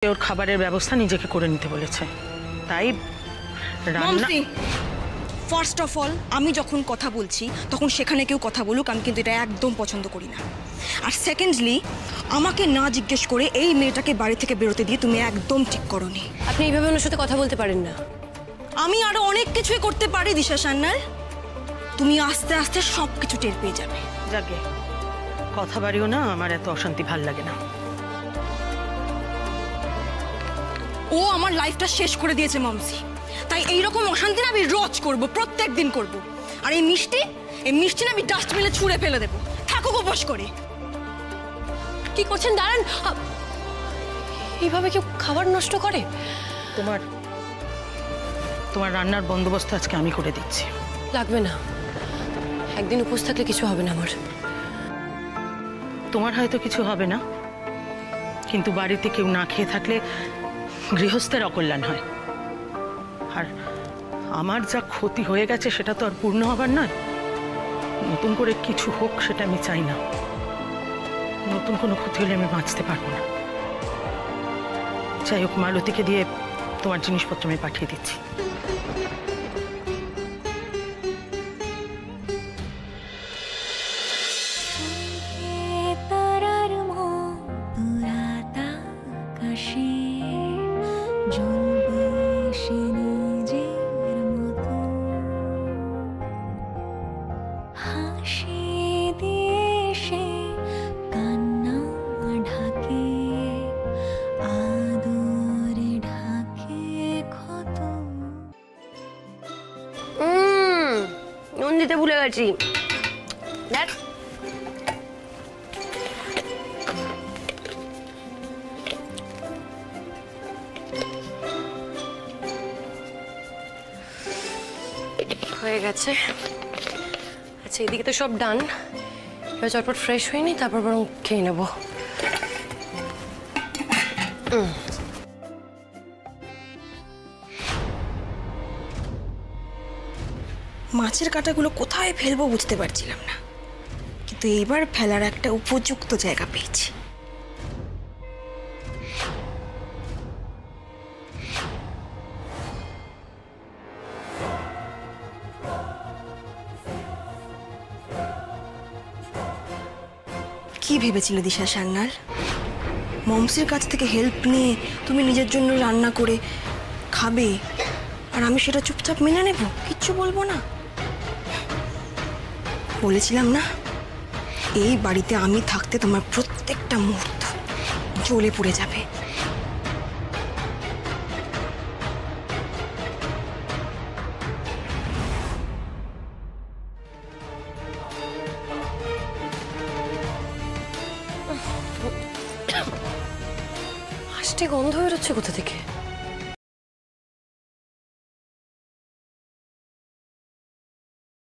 ওর খাবারের ব্যবস্থা নিজেকে করে নিতে বলেছে, তাই রান্না। ফার্স্ট অফ অল আমি যখন কথা বলছি তখন সেখানে কেউ কথা বলুক, আমি কিন্তু এটা একদম পছন্দ করি না। আর সেকেন্ডলি, আমাকে না জিজ্ঞেস করে এই মেয়েটাকে বাড়ি থেকে বেরোতে দিয়ে তুমি একদম ঠিক করোনি। আপনি এইভাবে ওনার সাথে কথা বলতে পারেন না। আমি আরো অনেক কিছুই করতে পারি দিশা সান্যাল, তুমি আস্তে আস্তে সব কিছু টের পেয়ে যাবে। যাকে কথা বাড়িও না, আমার এত অশান্তি ভাল লাগে না। ও আমার লাইফটা শেষ করে দিয়েছে মামসি, তাই এইরকম অশান্তি না আমি রোজ করব, প্রত্যেক দিন করব। আর এই মিষ্টি না আমি ডাস্টবিনে ছুঁড়ে ফেলে দেবো, থাকুক উপোস করে। কি করছেন? দাঁড়ান, এইভাবে কেউ খাবার নষ্ট করে? তোমার রান্নার বন্দোবস্ত আজকে আমি করে দিচ্ছি। লাগবে না, একদিন উপোস থাকলে কিছু হবে না আমার। তোমার হয়তো কিছু হবে না, কিন্তু বাড়িতে কেউ না খেয়ে থাকলে গৃহস্থের অকল্যাণ হয়। আর আমার যা ক্ষতি হয়ে গেছে সেটা তো আর পূর্ণ হবার নয়। নতুন করে কিছু হোক সেটা আমি চাই না। নতুন কোনো ক্ষতি হলে আমি বাঁচতে পারবো না। যাই হোক, মালতীকে দিয়ে তোমার জিনিসপত্র আমি পাঠিয়ে দিচ্ছি। দিতে ভুলে গেছি। হয়ে গেছে। আচ্ছা, এদিকে তো সব ডান। এবার চটপট ফ্রেশ হয়ে নি, তারপর বরং খেয়ে নেবো। মাছের কাঁটাগুলো কোথায় ফেলবো বুঝতে পারছিলাম না, কিন্তু এইবার ফেলার একটা উপযুক্ত জায়গা পেয়েছি। কি ভেবেছিলে দিশা সান্যাল? মমসির কাছ থেকে হেল্প নিয়ে তুমি নিজের জন্য রান্না করে খাবে আর আমি সেটা চুপচাপ মেনে নেব, কিচ্ছু বলবো না? বলেছিলাম না, এই বাড়িতে আমি থাকতে তোমার প্রত্যেকটা মুহূর্ত জ্বলে পুড়ে যাবে। আষ্টে গন্ধ বেরোচ্ছে কোথা থেকে?